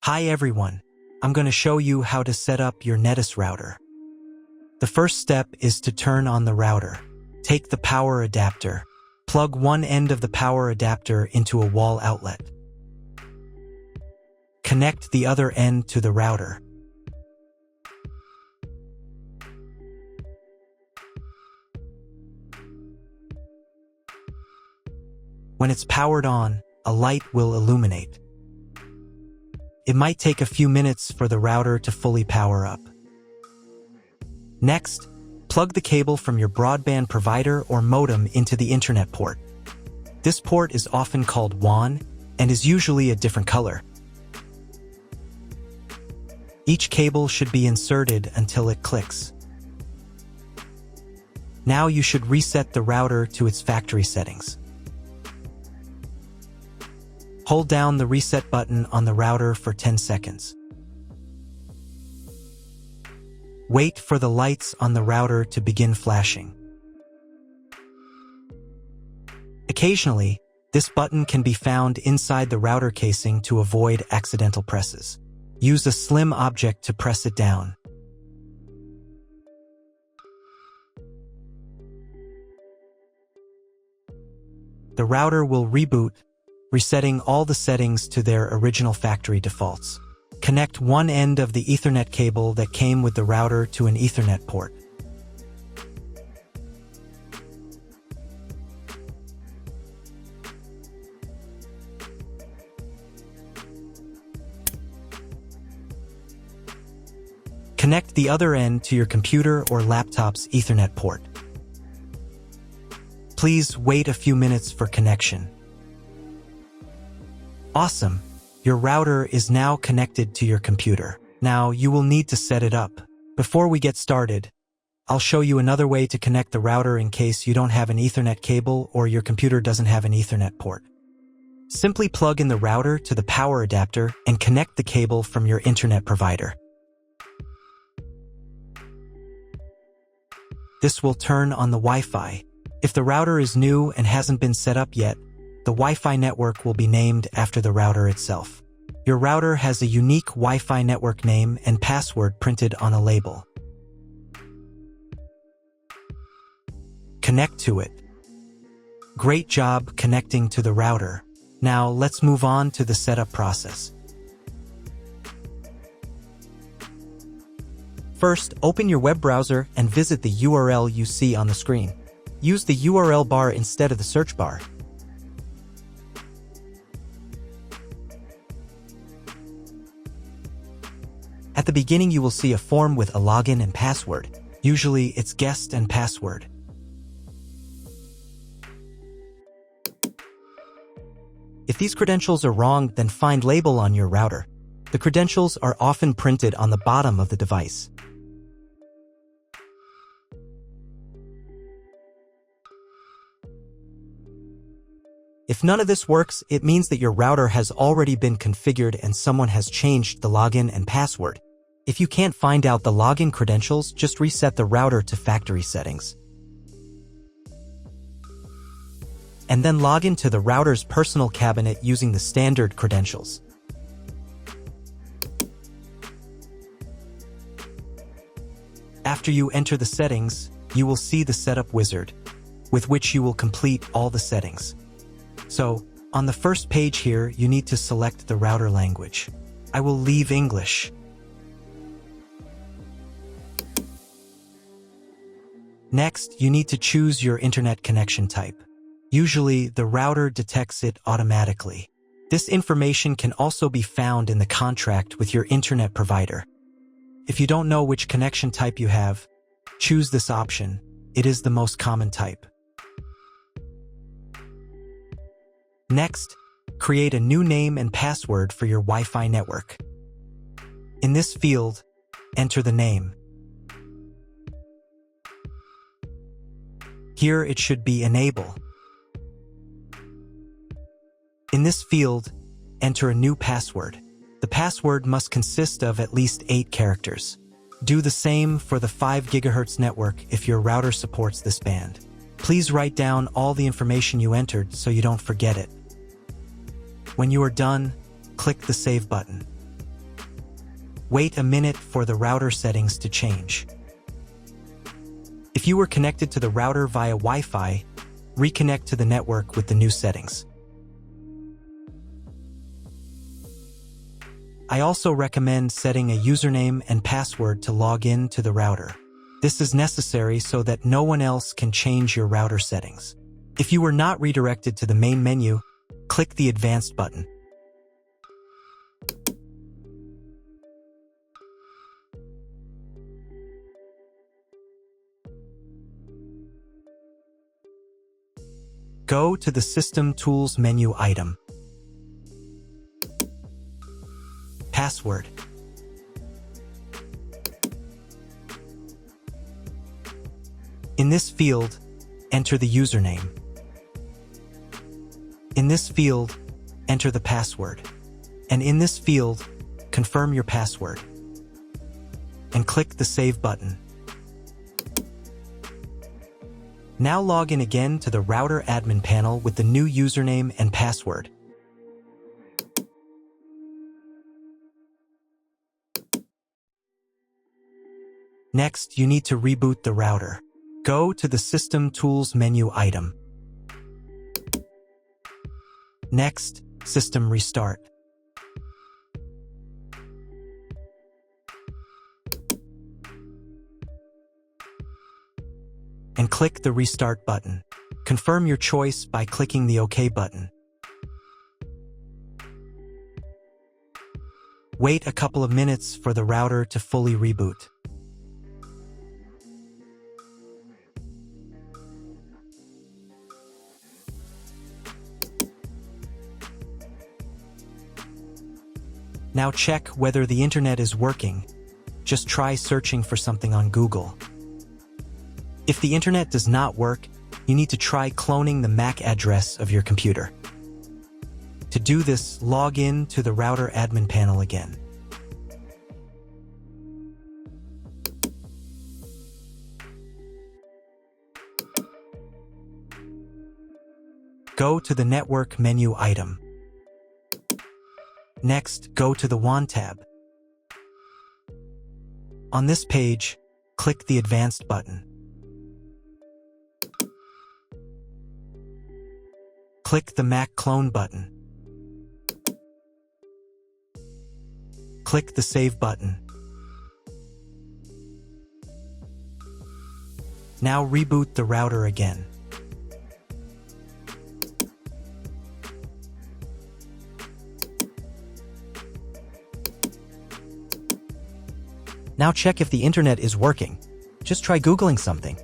Hi everyone, I'm going to show you how to set up your Netis router. The first step is to turn on the router. Take the power adapter. Plug one end of the power adapter into a wall outlet. Connect the other end to the router. When it's powered on, a light will illuminate. It might take a few minutes for the router to fully power up. Next, plug the cable from your broadband provider or modem into the Internet port. This port is often called WAN and is usually a different color. Each cable should be inserted until it clicks. Now you should reset the router to its factory settings. Hold down the reset button on the router for 10 seconds. Wait for the lights on the router to begin flashing. Occasionally, this button can be found inside the router casing to avoid accidental presses. Use a slim object to press it down. The router will reboot, resetting all the settings to their original factory defaults. Connect one end of the Ethernet cable that came with the router to an Ethernet port. Connect the other end to your computer or laptop's Ethernet port. Please wait a few minutes for connection. Awesome! Your router is now connected to your computer. Now you will need to set it up. Before we get started, I'll show you another way to connect the router in case you don't have an Ethernet cable or your computer doesn't have an Ethernet port. Simply plug in the router to the power adapter and connect the cable from your internet provider. This will turn on the Wi-Fi. If the router is new and hasn't been set up yet, the Wi-Fi network will be named after the router itself. Your router has a unique Wi-Fi network name and password printed on a label. Connect to it. Great job connecting to the router. Now let's move on to the setup process. First, open your web browser and visit the URL you see on the screen. Use the URL bar instead of the search bar. At the beginning, you will see a form with a login and password. Usually, it's guest and password. If these credentials are wrong, then find label on your router. The credentials are often printed on the bottom of the device. If none of this works, it means that your router has already been configured and someone has changed the login and password. If you can't find out the login credentials, just reset the router to factory settings. And then log into the router's personal cabinet using the standard credentials. After you enter the settings, you will see the setup wizard, with which you will complete all the settings. So, on the first page here, you need to select the router language. I will leave English. Next, you need to choose your internet connection type. Usually, the router detects it automatically. This information can also be found in the contract with your internet provider. If you don't know which connection type you have, choose this option. It is the most common type. Next, create a new name and password for your Wi-Fi network. In this field, enter the name. Here it should be Enable. In this field, enter a new password. The password must consist of at least 8 characters. Do the same for the 5 GHz network if your router supports this band. Please write down all the information you entered so you don't forget it. When you are done, click the Save button. Wait a minute for the router settings to change. If you were connected to the router via Wi-Fi, reconnect to the network with the new settings. I also recommend setting a username and password to log in to the router. This is necessary so that no one else can change your router settings. If you were not redirected to the main menu, click the Advanced button. Go to the System Tools menu item. Password. In this field, enter the username. In this field, enter the password. And in this field, confirm your password. And click the Save button. Now log in again to the router admin panel with the new username and password. Next, you need to reboot the router. Go to the System Tools menu item. Next, System Restart. And click the Restart button. Confirm your choice by clicking the OK button. Wait a couple of minutes for the router to fully reboot. Now check whether the internet is working. Just try searching for something on Google. If the internet does not work, you need to try cloning the MAC address of your computer. To do this, log in to the router admin panel again. Go to the Network menu item. Next, go to the WAN tab. On this page, click the Advanced button. Click the MAC clone button. Click the Save button. Now reboot the router again. Now check if the internet is working. Just try Googling something.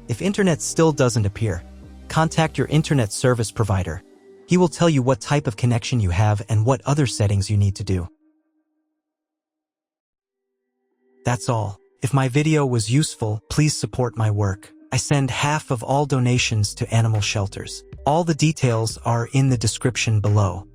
If internet still doesn't appear, contact your internet service provider. He will tell you what type of connection you have and what other settings you need to do. That's all. If my video was useful, please support my work. I send half of all donations to animal shelters. All the details are in the description below.